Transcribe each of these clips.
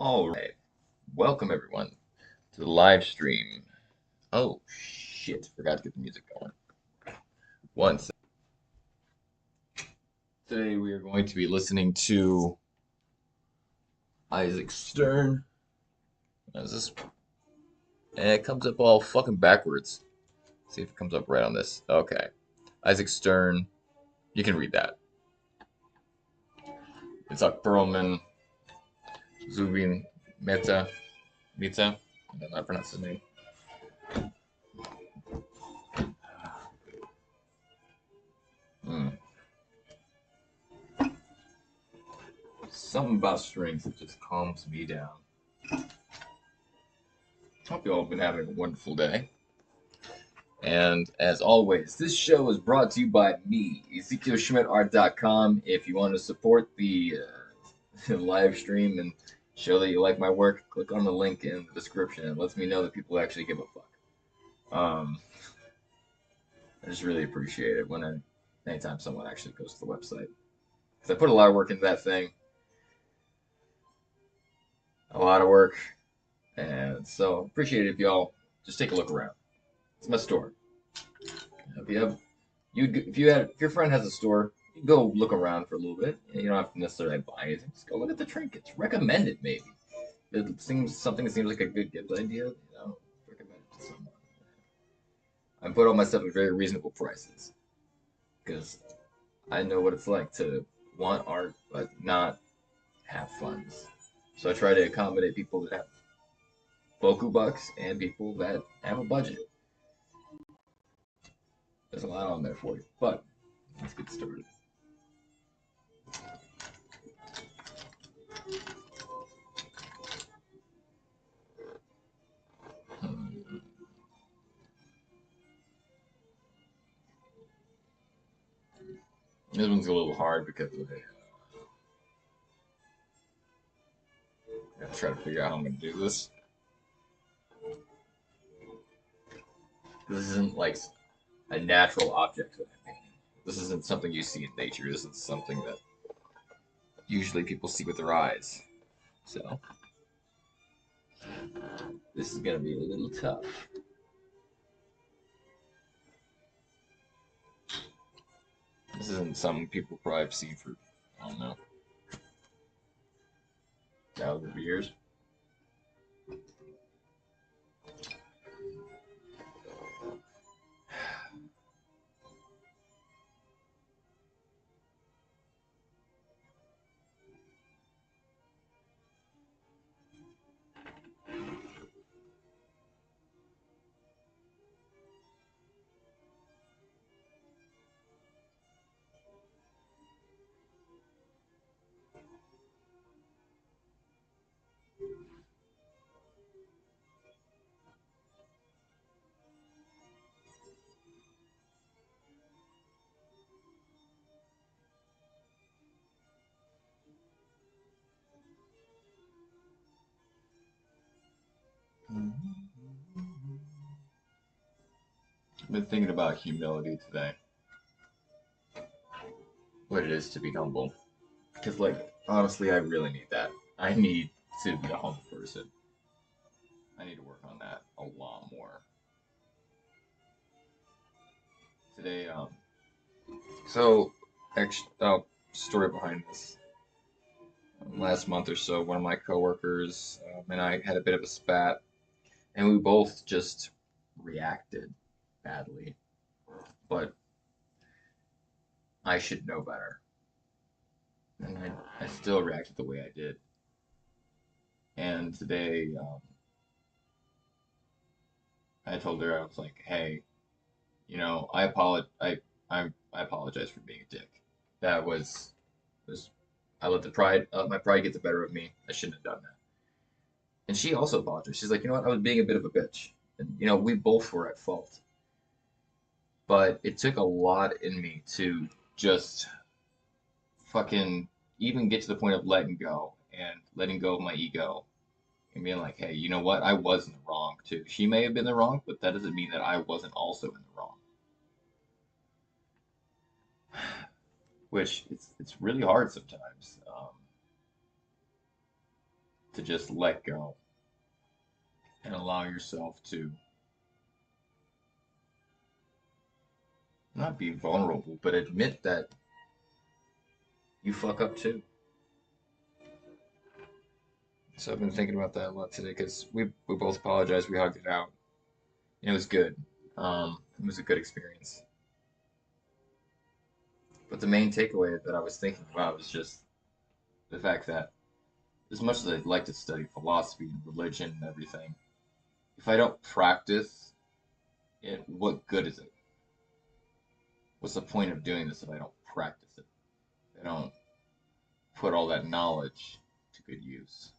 All right. Welcome everyone to the live stream. Oh shit, forgot to get the music going. Once. Today we are going to be listening to Isaac Stern. Is this? It comes up all fucking backwards. See if it comes up right on this. Okay. Isaac Stern. You can read that. Itzhak Perlman. Zubin Mehta. Mehta. I don't know how to pronounce his name. Hmm. Something about strings that just calms me down. Hope you all have been having a wonderful day. And as always, this show is brought to you by me, EzekielSchmidtArt.com. If you want to support the live stream and show that you like my work, click on the link in the description. It lets me know that people actually give a fuck. I just really appreciate it anytime someone actually goes to the website. Because I put a lot of work into that thing. A lot of work. And so appreciate it if y'all just take a look around. It's my store. If you have if your friend has a store, you can go look around for a little bit. You don't have to necessarily buy anything. Just go look at the trinkets. Recommend it maybe. If it seems something that seems like a good gift idea, recommend it to someone. I put all my stuff at very reasonable prices because I know what it's like to want art but not have funds. So I try to accommodate people that have boku bucks and people that have a budget. There's a lot on there for you, but let's get started. This one's a little hard because I gotta try to figure out how I'm gonna do this. This isn't like a natural object that I'm painting. This isn't something you see in nature. This is something that usually people see with their eyes. So this is gonna be a little tough. This isn't something people probably have seen for, I don't know, thousands of years. I've been thinking about humility today. What it is to be humble. Because, like, honestly, I really need that. I need to be a humble person. I need to work on that a lot more. Today, so, actually, story behind this. Last month or so, one of my coworkers and I had a bit of a spat, and we both just reacted badly. But I should know better. And I still reacted the way I did. And today, I told her, I was like, hey, I apologize for being a dick. That was I let my pride get the better of me. I shouldn't have done that. And she also apologized. She's like, you know what, I was being a bit of a bitch. And we both were at fault. But it took a lot in me to just fucking even get to the point of letting go of my ego and being like, hey, you know what? I was in the wrong too. She may have been the wrong, but that doesn't mean that I wasn't also in the wrong. Which it's really hard sometimes. to just let go and allow yourself to not be vulnerable, but admit that you fuck up too. So I've been thinking about that a lot today because we both apologized. We hugged it out. And it was good. It was a good experience. But the main takeaway that I was thinking about was just the fact that as much as I'd like to study philosophy and religion and everything, if I don't practice it, what good is it? What's the point of doing this if I don't practice it? If I don't put all that knowledge to good use.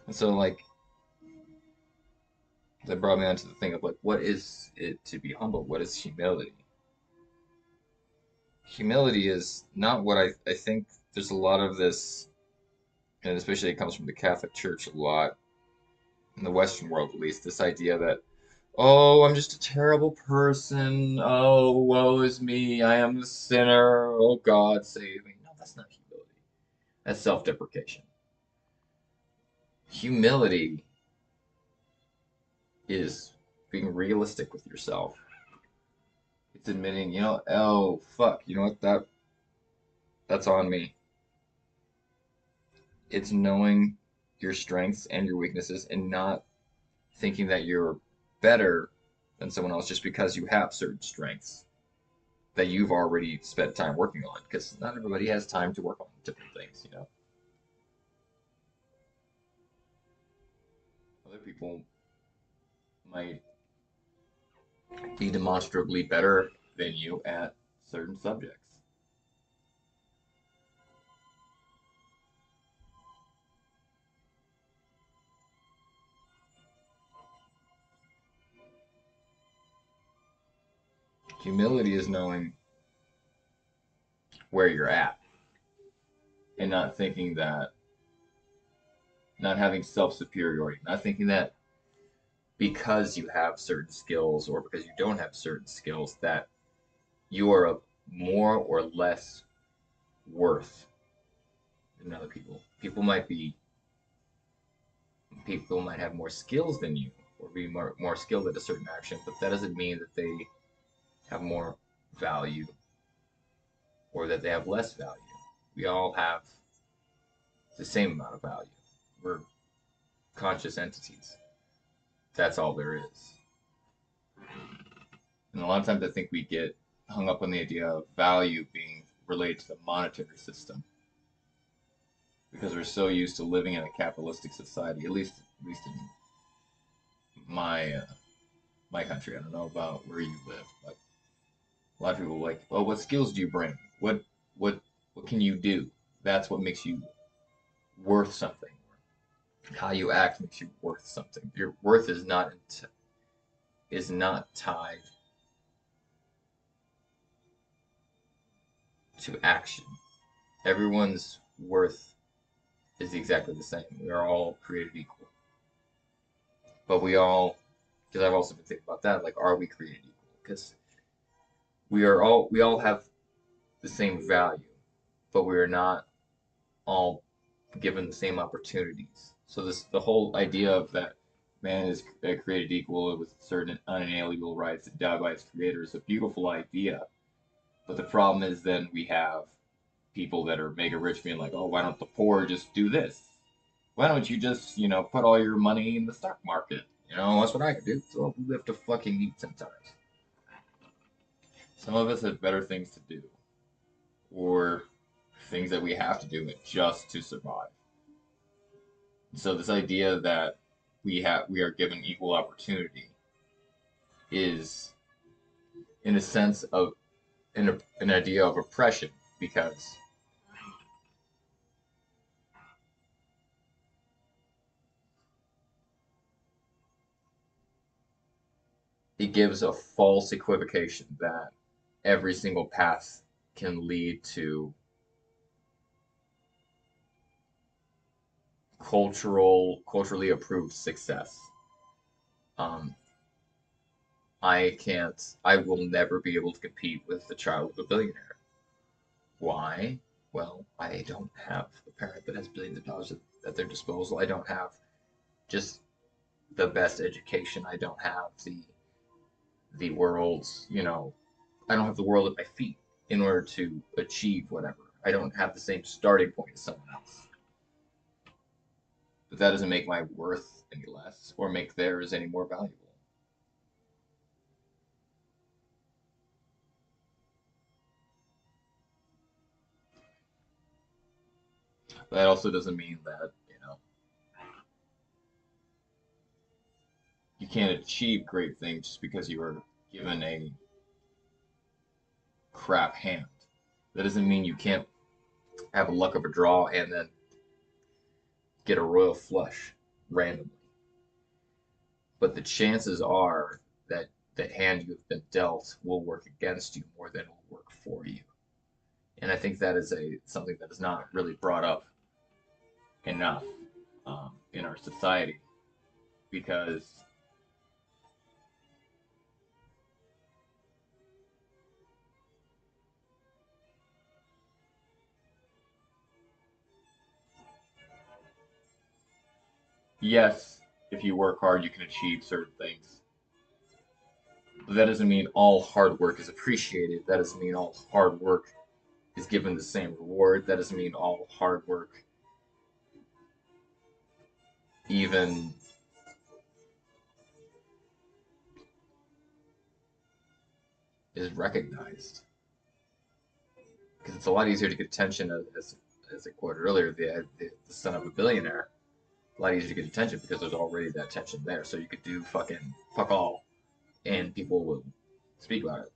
And so, like, that brought me onto the thing of, like, what is it to be humble? What is humility? Humility is not what I think there's a lot of this, and especially it comes from the Catholic Church a lot, in the Western world at least, this idea that, oh, I'm just a terrible person. Oh, woe is me. I am a sinner. Oh, God, save me. No, that's not humility. That's self-deprecation. Humility is being realistic with yourself. It's admitting, oh, fuck, you know what, that's on me. It's knowing your strengths and your weaknesses and not thinking that you're better than someone else just because you have certain strengths that you've already spent time working on. Because not everybody has time to work on different things. Other people might be demonstrably better than you at certain subjects. Humility is knowing where you're at and not thinking that, not having self superiority, not thinking that because you have certain skills or because you don't have certain skills that you are of more or less worth than other people. People might have more skills than you or be more skilled at a certain action, but that doesn't mean that they have more value or that they have less value. We all have the same amount of value. We're conscious entities. That's all there is. And a lot of times I think we get hung up on the idea of value being related to the monetary system because we're so used to living in a capitalistic society. At least in my country. I don't know about where you live, but a lot of people are like, "Oh, what skills do you bring? What what can you do? That's what makes you worth something. How you act makes you worth something. Your worth is not tied to action. Everyone's worth is exactly the same. We are all created equal. But because I've also been thinking about that, like, are we created equal? Because we all have the same value, but we are not all given the same opportunities. So the whole idea of that man is created equal with certain unalienable rights endowed by his creator is a beautiful idea. But the problem is then we have people that are mega rich being like, oh, why don't the poor just do this? Why don't you just, put all your money in the stock market? That's what I could do. So we have to fucking eat sometimes. Some of us have better things to do, or things that we have to do just to survive. So this idea that we are given equal opportunity is, in a sense, of an idea of oppression because it gives a false equivocation that every single path can lead to culturally approved success. Um, I will never be able to compete with the child of a billionaire. Why? Well, I don't have a parent that has billions of dollars at their disposal. I don't have just the best education. I don't have the world's, I don't have the world at my feet in order to achieve whatever. I don't have the same starting point as someone else. But that doesn't make my worth any less or make theirs any more valuable. But that also doesn't mean that, you can't achieve great things just because you were given a crap hand. That doesn't mean you can't have a luck of a draw and then get a royal flush randomly. But the chances are that the hand you have been dealt will work against you more than it will work for you. And I think that is something that is not really brought up enough in our society because yes, if you work hard, you can achieve certain things. But that doesn't mean all hard work is appreciated. That doesn't mean all hard work is given the same reward. That doesn't mean all hard work even is recognized. Because it's a lot easier to get attention, as I quoted earlier, the son of a billionaire. A lot easier to get attention because there's already that tension there. So you could do fucking fuck all, and people will speak about it.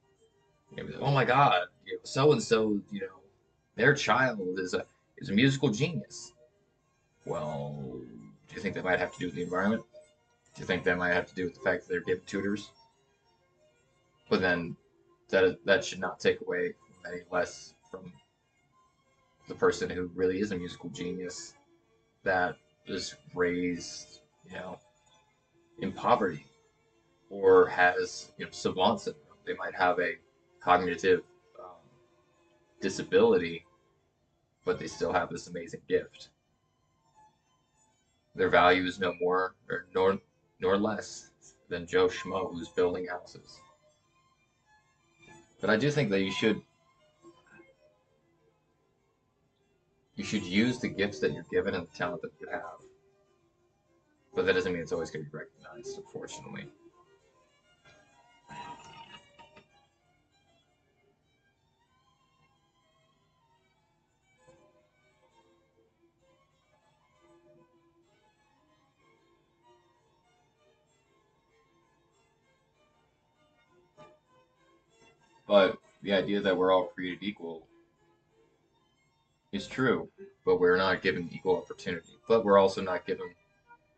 You'll be like, oh my god, so and so, their child is a musical genius. Well, do you think that might have to do with the environment? Do you think that might have to do with the fact that they're given tutors? But then that should not take away any less from the person who really is a musical genius that is raised, in poverty or has, savant syndrome. They might have a cognitive um, disability, but they still have this amazing gift. Their value is no more or nor less than Joe Schmo who's building houses. But I do think that you should use the gifts that you're given and the talent that you have. But that doesn't mean it's always going to be recognized, unfortunately. But the idea that we're all created equal is true, but we're not given equal opportunity. But we're also not given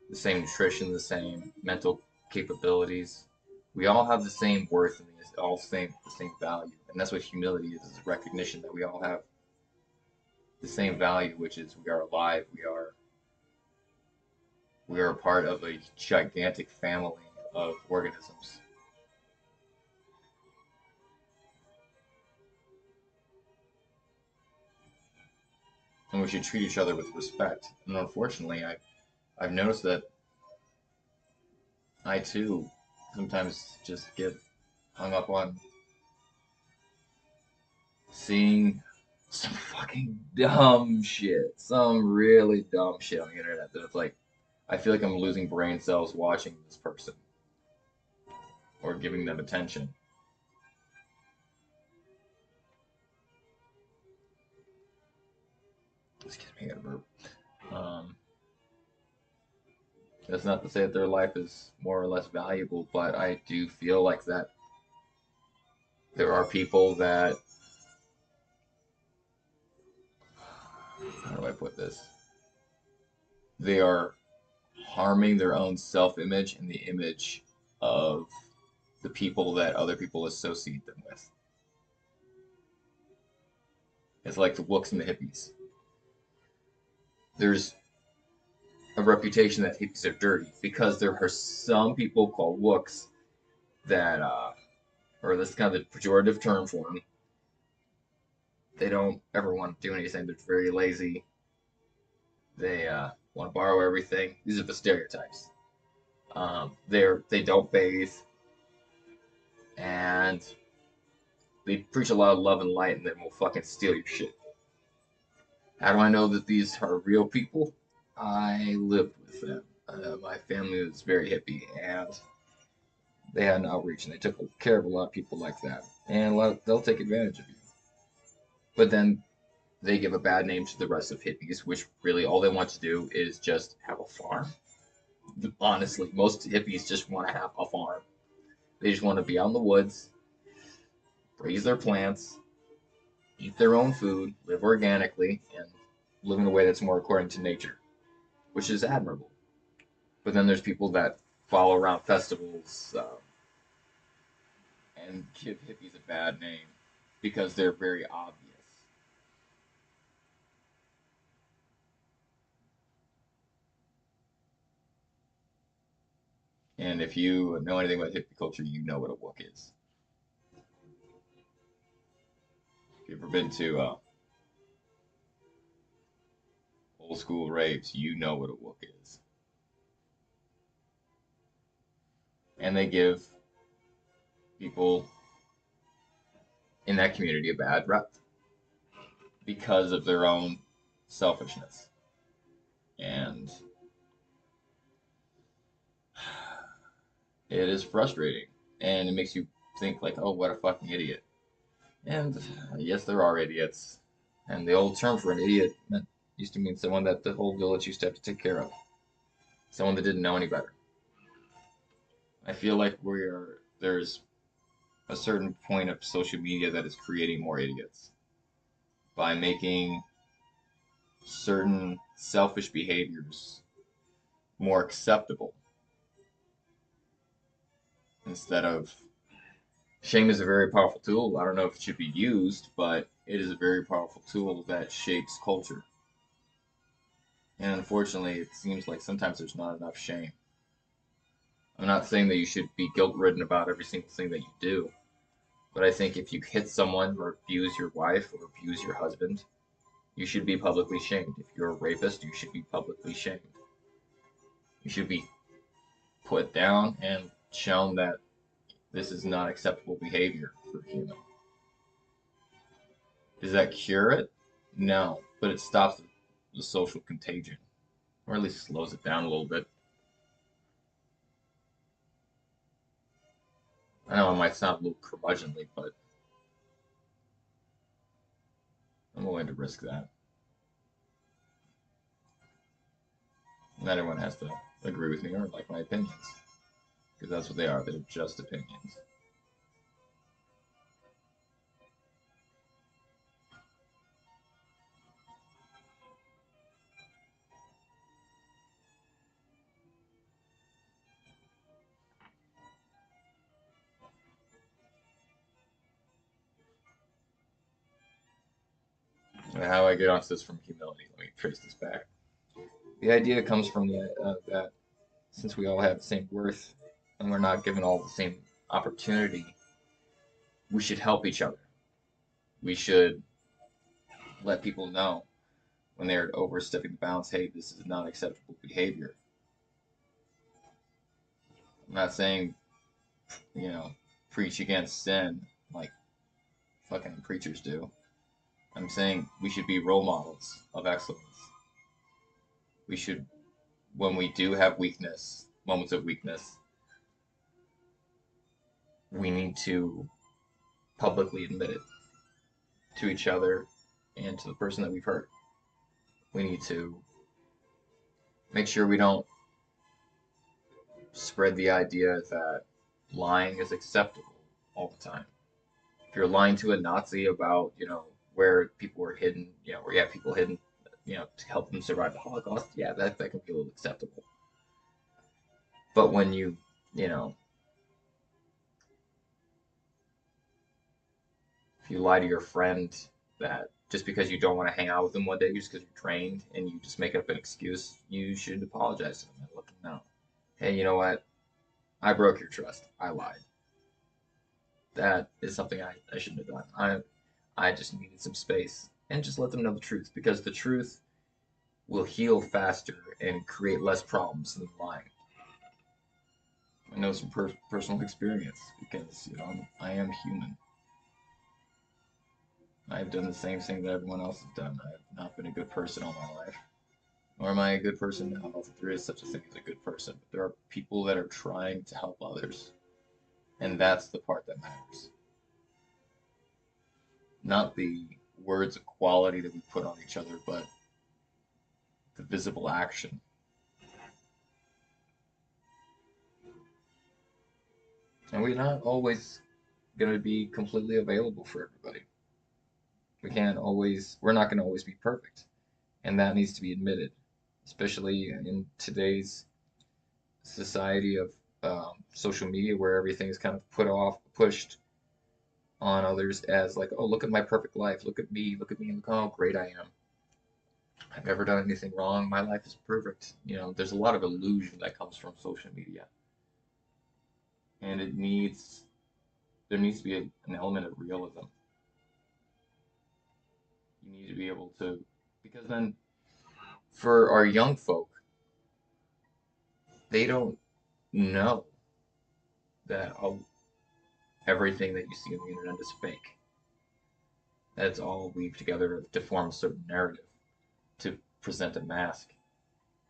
the same nutrition, the same mental capabilities. We all have the same worth and the same value, and that's what humility is recognition that we all have the same value, which is we are alive. We are a part of a gigantic family of organisms. And we should treat each other with respect. And unfortunately, I've noticed that I too sometimes just get hung up on seeing some fucking dumb shit, some really dumb shit on the internet that it's like I feel like I'm losing brain cells watching this person or giving them attention. Excuse me, I got a burp. Um, that's not to say that their life is more or less valuable, but I do feel like that there are people that, how do I put this? They are harming their own self-image and the image of the people that other people associate them with. It's like the Wooks and the hippies. There's a reputation that hippies are dirty because there are some people called wooks that, or this is kind of the pejorative term for them, they don't ever want to do anything. They're very lazy. They want to borrow everything. These are the stereotypes. They don't bathe, and they preach a lot of love and light, and then will fucking steal your shit. How do I know that these are real people? I lived with them. My family was very hippie, and they had an outreach, and they took care of a lot of people like that. And they'll take advantage of you. But then they give a bad name to the rest of hippies, which really all they want to do is just have a farm. Honestly, most hippies just want to have a farm. They just want to be out in the woods, raise their plants, eat their own food, live organically, and live in a way that's more according to nature, which is admirable. But then there's people that follow around festivals and give hippies a bad name because they're very obvious. And if you know anything about hippie culture, you know what a wook is. If you've ever been to old school raves, you know what a wook is. And they give people in that community a bad rep because of their own selfishness. And it is frustrating. And it makes you think like, oh, what a fucking idiot. And yes, there are idiots. And the old term for an idiot used to mean someone that the whole village used to have to take care of. Someone that didn't know any better. I feel like there's a certain point of social media that is creating more idiots by making certain selfish behaviors more acceptable instead of shame is a very powerful tool. I don't know if it should be used, but it is a very powerful tool that shapes culture. And unfortunately, it seems like sometimes there's not enough shame. I'm not saying that you should be guilt ridden about every single thing that you do, but I think if you hit someone or abuse your wife or abuse your husband, you should be publicly shamed. If you're a rapist, you should be publicly shamed. You should be put down and shown that this is not acceptable behavior for a human. Does that cure it? No, but it stops the social contagion, or at least slows it down a little bit. I know it might sound a little curmudgeonly, but I'm willing to risk that. Not everyone has to agree with me or like my opinions, because that's what they are. They're just opinions. And how I get onto this from humility? Let me trace this back. The idea comes from that since we all have the same worth and we're not given all the same opportunity, we should help each other. We should let people know when they're overstepping the bounds, hey, this is not acceptable behavior. I'm not saying, preach against sin like fucking preachers do. I'm saying we should be role models of excellence. We should, when we do have moments of weakness, we need to publicly admit it to each other and to the person that we've hurt. We need to make sure we don't spread the idea that lying is acceptable all the time. If you're lying to a Nazi about, where people were hidden, where you have people hidden, to help them survive the Holocaust, yeah, that can be a little acceptable. But when if you lie to your friend that just because you don't want to hang out with them one day, just because you're drained and you just make up an excuse, you should apologize to them and let them know, hey, you know what? I broke your trust. I lied. That is something I shouldn't have done. I just needed some space, and just let them know the truth, because the truth will heal faster and create less problems than lying. I know some personal experience because I am human. I've done the same thing that everyone else has done. I have not been a good person all my life. Nor am I a good person now. I don't think there is such a thing as a good person. But there are people that are trying to help others. And that's the part that matters. Not the words of quality that we put on each other, but the visible action. And we're not always going to be completely available for everybody. We're not going to always be perfect. And that needs to be admitted, especially in today's society of social media, where everything is kind of pushed on others as like, oh, look at my perfect life, look at me, look how great I am. I've never done anything wrong. My life is perfect. There's a lot of illusion that comes from social media, and there needs to be an element of realism. You need to be able to, because then for our young folk, they don't know that everything that you see on the internet is fake. That's all weaved together to form a certain narrative, to present a mask.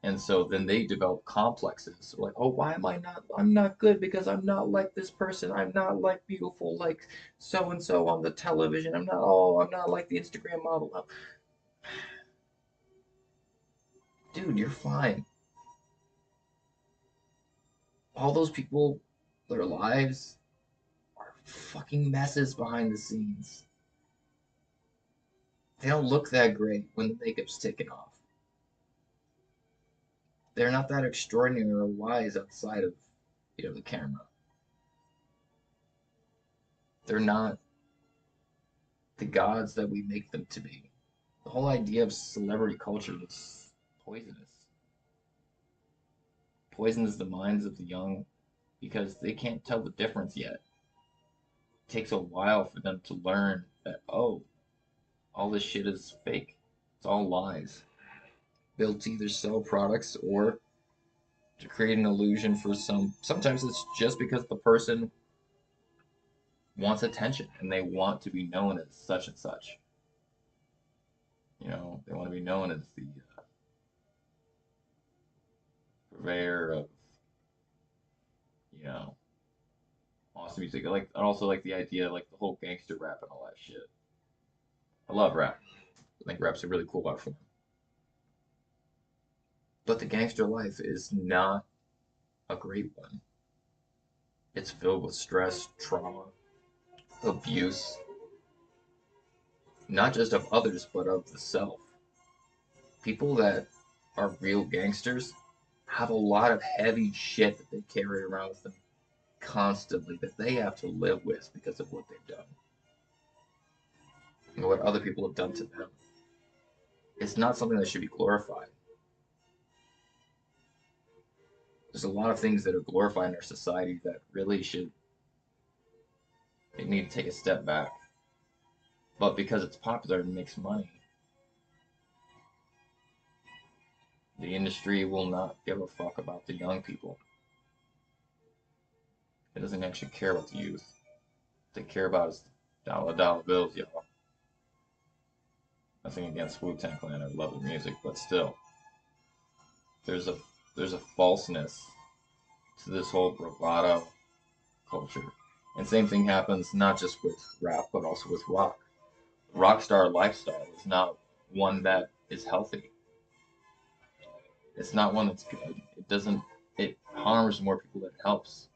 And so then they develop complexes like, oh, why am I not? I'm not good because I'm not like this person. I'm not like beautiful like so and so on the television. I'm not like the Instagram model. Dude, you're fine. All those people, their lives are fucking messes behind the scenes. They don't look that great when the makeup's taken off. They're not that extraordinary or wise outside of, the camera. They're not the gods that we make them to be. The whole idea of celebrity culture is poisonous. Poisons the minds of the young because they can't tell the difference yet. It takes a while for them to learn that, oh, all this shit is fake. It's all lies. Built to either sell products or to create an illusion for some. Sometimes it's just because the person wants attention and they want to be known as such and such. They want to be known as the purveyor of, awesome music. I also like the idea, like the whole gangster rap and all that shit. I love rap. I think rap's a really cool art form. But the gangster life is not a great one. It's filled with stress, trauma, abuse, not just of others, but of the self. People that are real gangsters have a lot of heavy shit that they carry around with them constantly that they have to live with because of what they've done and what other people have done to them. It's not something that should be glorified. There's a lot of things that are glorified in our society that really they need to take a step back. But because it's popular and makes money, the industry will not give a fuck about the young people. It doesn't actually care about the youth. What they care about is dollar bills, y'all. Nothing against Wu-Tang Clan. I love the music, but still, there's a falseness to this whole bravado culture. And same thing happens not just with rap, but also with rock. Rockstar lifestyle is not one that is healthy. It's not one that's good. It harms more people than it helps.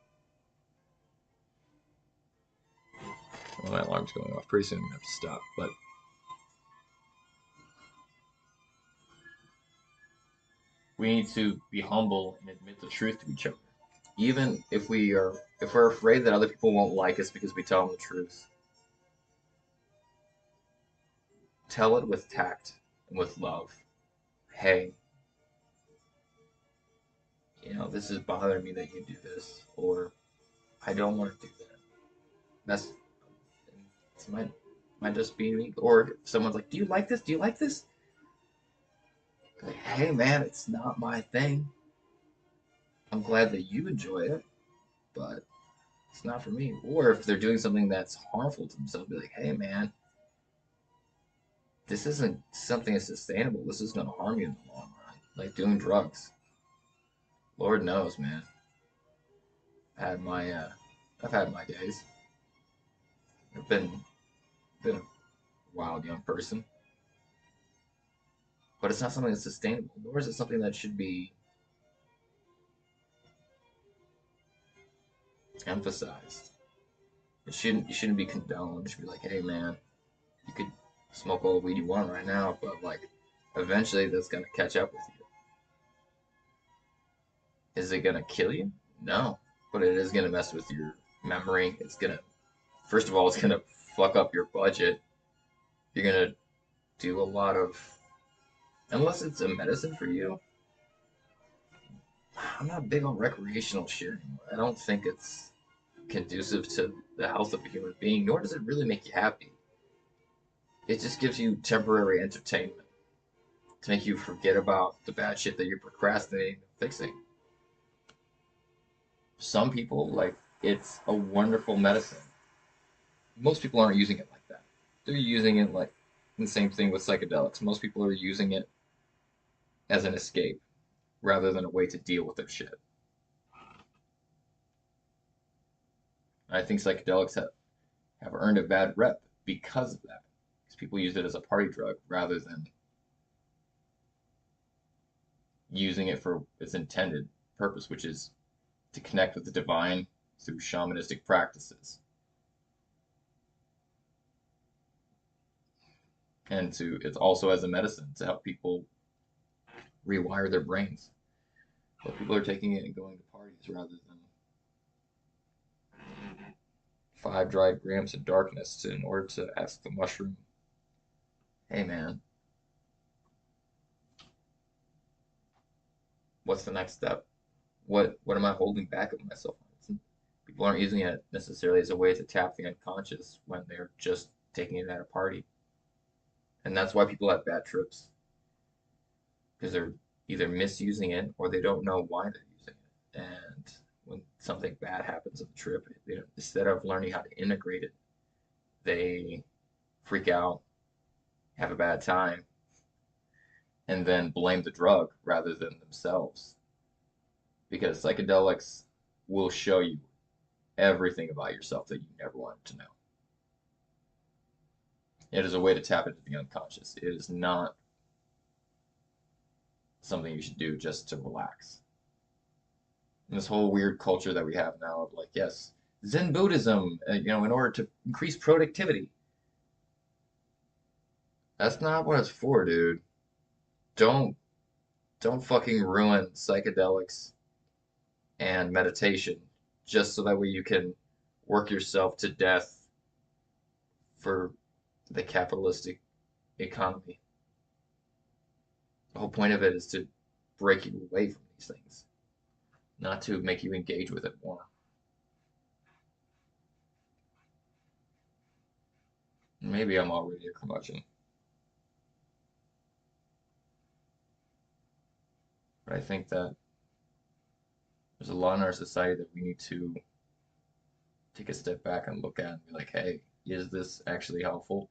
Well, my alarm's going off. Pretty soon I'm going to have to stop. But we need to be humble and admit the truth to each other. Even if we're afraid that other people won't like us because we tell them the truth. tell it with tact and with love. Hey, this is bothering me that you do this, or I don't want to do that. That's it's might just be me. Or if someone's like, "Do you like this? Do you like this?" Like, hey man, it's not my thing. I'm glad that you enjoy it, but it's not for me. Or if they're doing something that's harmful to themselves, be like, hey man, this isn't something that's sustainable. This is gonna harm you in the long run. Like doing drugs. Lord knows, man. I had my I've had my days. I've been a wild young person. But it's not something that's sustainable, nor is it something that should be emphasized. You shouldn't be condoned. You should be like, hey man, you could smoke all the weed you want right now, but like eventually that's gonna catch up with you. Is it gonna kill you? No. But it is gonna mess with your memory. It's gonna first of all, it's gonna fuck up your budget. You're gonna do a lot of unless it's a medicine for you. I'm not big on recreational shit anymore. I don't think it's conducive to the health of a human being, nor does it really make you happy. It just gives you temporary entertainment to make you forget about the bad shit that you're procrastinating and fixing. Some people, like, it's a wonderful medicine. Most people aren't using it like that. They're using it like the same thing with psychedelics. Most people are using it as an escape rather than a way to deal with their shit. I think psychedelics have earned a bad rep because of that. Because people use it as a party drug rather than using it for its intended purpose, which is to connect with the divine through shamanistic practices and to it's also as a medicine to help people rewire their brains. But people are taking it and going to parties rather than 5 dry grams of darkness in order to ask the mushroom, hey man, what's the next step? What am I holding back of myself? People aren't using it necessarily as a way to tap the unconscious when they're just taking it at a party. And that's why people have bad trips. Because they're either misusing it or they don't know why they're using it. And when something bad happens on the trip, instead of learning how to integrate it, they freak out, have a bad time, and then blame the drug rather than themselves. Because psychedelics will show you everything about yourself that you never wanted to know. It is a way to tap into the unconscious. It is not something you should do just to relax. And this whole weird culture that we have now of like, yes, Zen Buddhism, in order to increase productivity. That's not what it's for, dude. Don't don't fucking ruin psychedelics and meditation just so that way you can work yourself to death for the capitalistic economy. The whole point of it is to break you away from these things, not to make you engage with it more. Maybe I'm already a curmudgeon, but I think that there's a lot in our society that we need to take a step back and look at and be like, hey, is this actually helpful?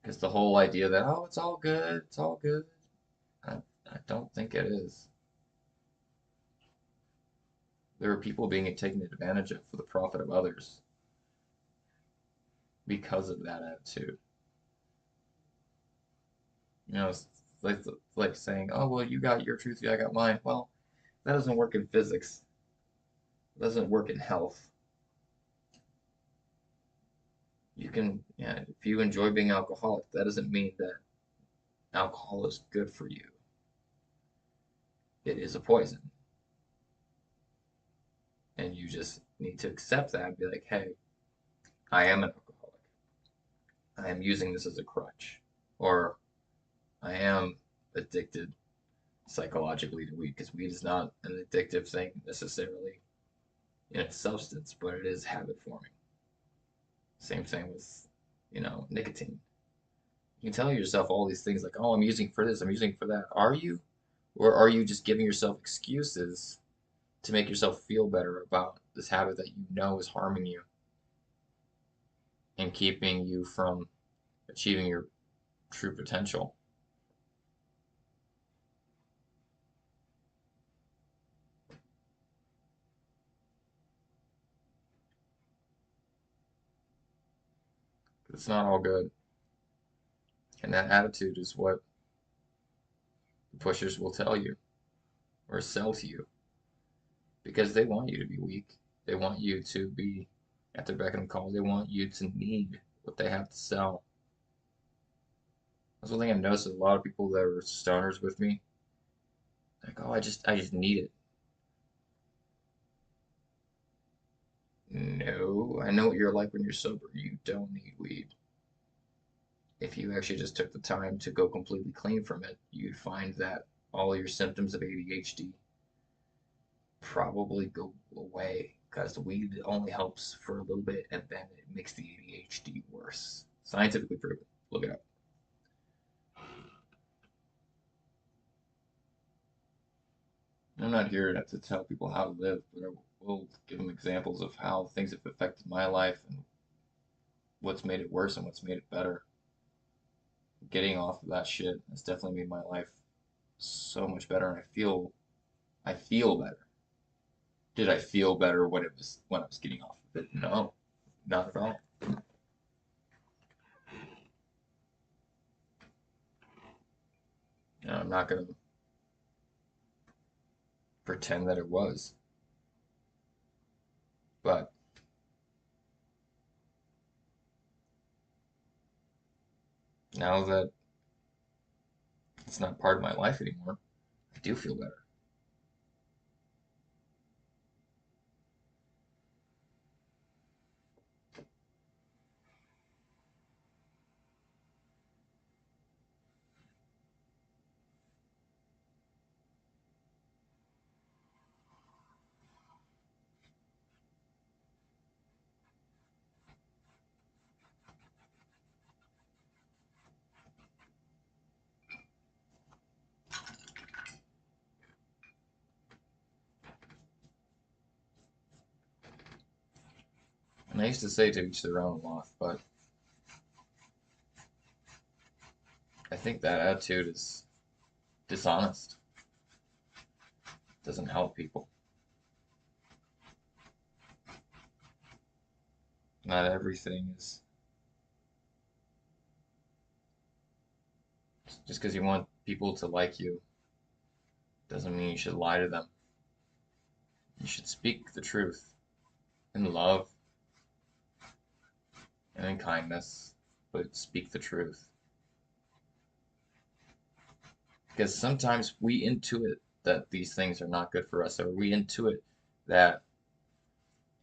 Because the whole idea that, oh, it's all good, I, I don't think it is. There are people being taken advantage of for the profit of others because of that attitude. It's like saying, oh, well, you got your truth, I got mine. Well, that doesn't work in physics. It doesn't work in health. You can, yeah, if you enjoy being alcoholic, that doesn't mean that alcohol is good for you. It is a poison. And you just need to accept that and be like, hey, I am an alcoholic. I am using this as a crutch. or I am addicted psychologically to weed, because weed is not an addictive thing necessarily in its substance, but it is habit forming. Same thing with, nicotine. You can tell yourself all these things like, oh, I'm using for this, I'm using for that. Are you? Or are you just giving yourself excuses to make yourself feel better about this habit that you know is harming you and keeping you from achieving your true potential? It's not all good. And that attitude is what the pushers will tell you or sell to you because they want you to be weak. They want you to be at their beck and call. They want you to need what they have to sell. That's one thing I've noticed with a lot of people that are stoners with me. Like, oh, I just need it. No, I know what you're like when you're sober. You don't need weed. If you actually just took the time to go completely clean from it, you'd find that all your symptoms of ADHD probably go away because the weed only helps for a little bit and then it makes the ADHD worse. Scientifically proven. Look it up. I'm not here to tell people how to live, but I will give them examples of how things have affected my life and what's made it worse and what's made it better. Getting off of that shit has definitely made my life so much better, and I feel better. Did I feel better when I was getting off of it? No, not at all. I'm not gonna pretend that it was, but now that it's not part of my life anymore, I do feel better. And I used to say to each their own a lot, but I think that attitude is dishonest. It doesn't help people. Not everything is just because you want people to like you doesn't mean you should lie to them. You should speak the truth in love and in kindness, but speak the truth. Because sometimes we intuit that these things are not good for us, or we intuit that,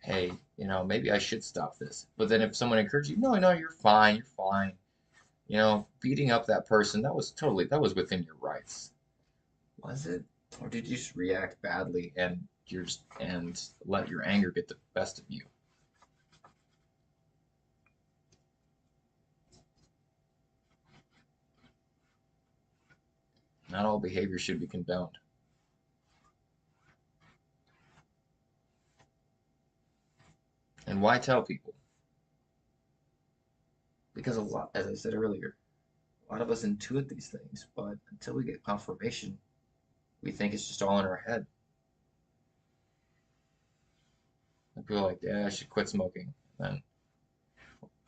hey, maybe I should stop this. But then if someone encourages you, no, no, you're fine, you're fine. Beating up that person, that was within your rights. Was it? Or did you just react badly and let your anger get the best of you? Not all behavior should be condoned. And why tell people? Because a lot, as I said earlier, a lot of us intuit these things, but until we get confirmation, we think it's just all in our head. And people are like, yeah, I should quit smoking. And then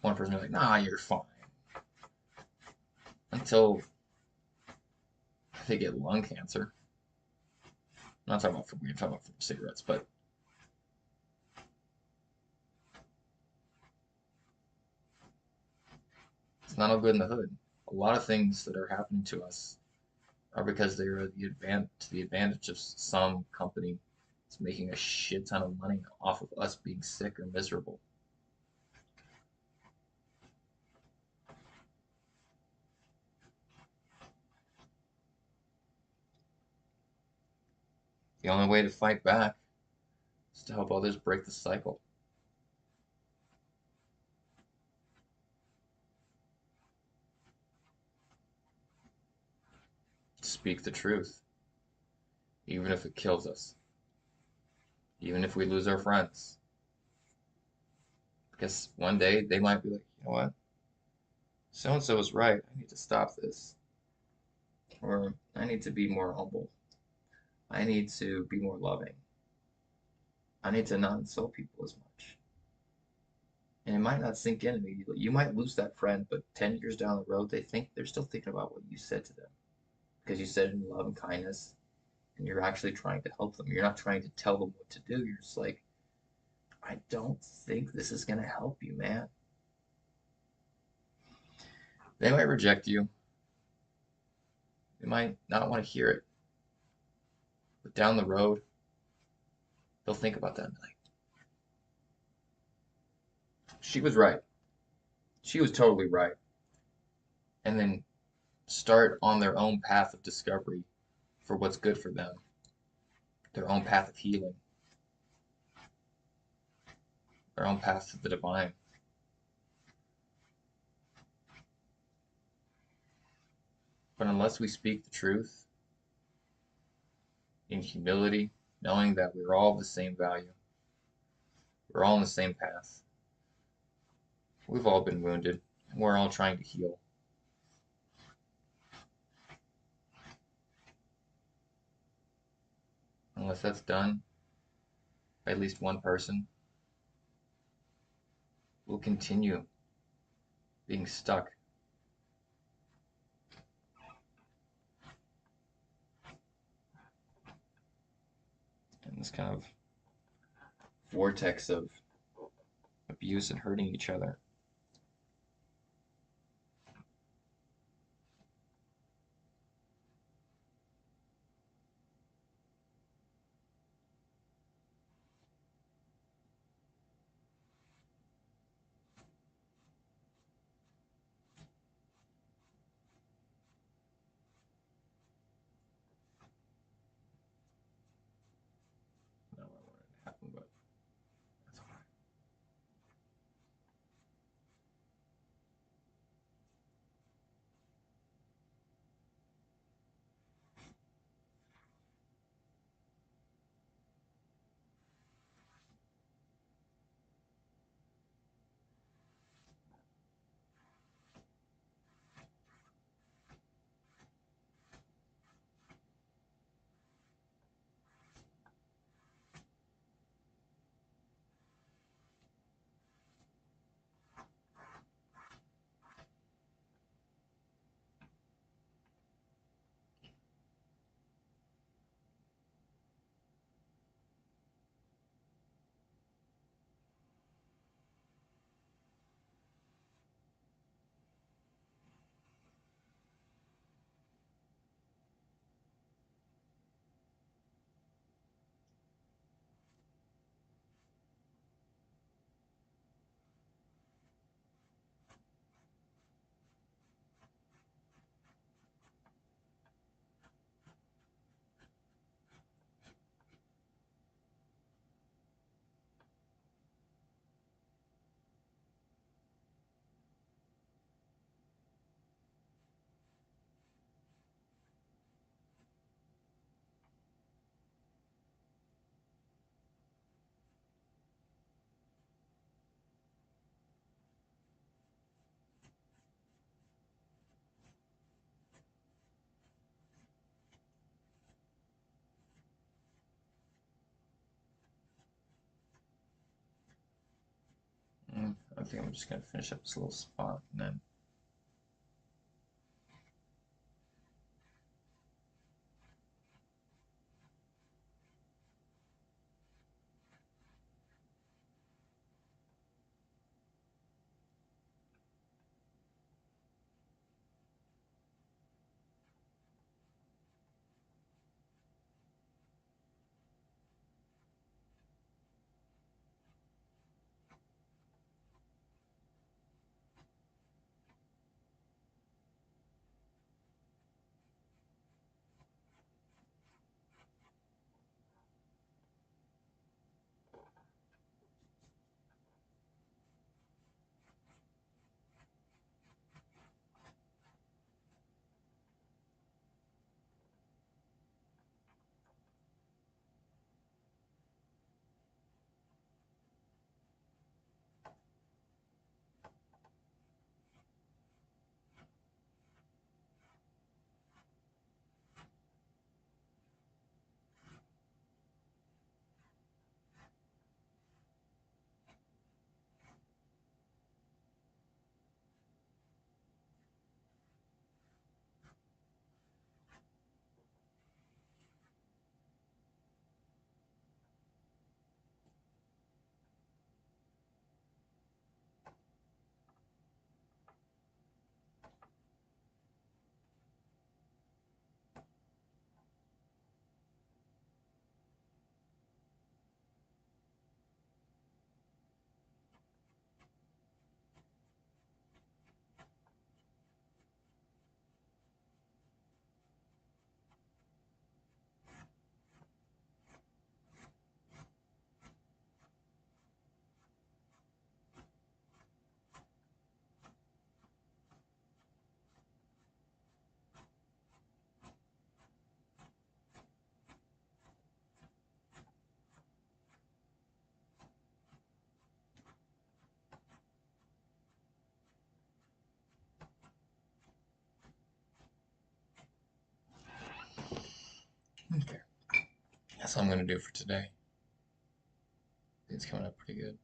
one person will be like, nah, you're fine. Until they get lung cancer. I'm not talking about from weed, I'm talking about from cigarettes, but it's not all good in the hood. A lot of things that are happening to us are because they're to the advantage of some company that's making a shit ton of money off of us being sick or miserable. The only way to fight back is to help others break the cycle. Speak the truth, even if it kills us, even if we lose our friends. Because one day they might be like, you know what? So and so was right. I need to stop this. Or I need to be more humble. I need to be more loving. I need to not insult people as much. And it might not sink in immediately. You might lose that friend, but 10 years down the road, they're still thinking about what you said to them because you said it in love and kindness, and you're actually trying to help them. You're not trying to tell them what to do. You're just like, I don't think this is gonna help you, man. They might reject you. They might not want to hear it, but down the road, they'll think about that and be like, she was right. She was totally right. And then start on their own path of discovery for what's good for them, their own path of healing, their own path to the divine. But unless we speak the truth in humility, knowing that we're all the same value, we're all on the same path, we've all been wounded, and we're all trying to heal. Unless that's done by at least one person, we'll continue being stuck in this kind of vortex of abuse and hurting each other. Not what I wanted to happen, but that's all right. I think I'm just gonna finish up this little spot and then That's all I'm gonna do for today. It's coming out pretty good.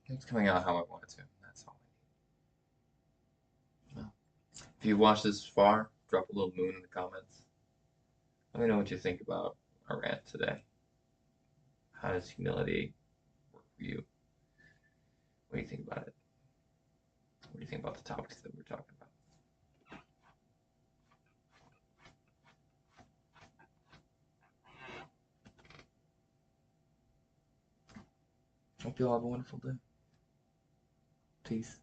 It's coming out how I want it to. That's all I need. Well, if you watched this far, drop a little moon in the comments. Let me know what you think about our rant today. How does humility work for you? What do you think about it? What do you think about the topics that we're talking about? Hope you all have a wonderful day. Peace.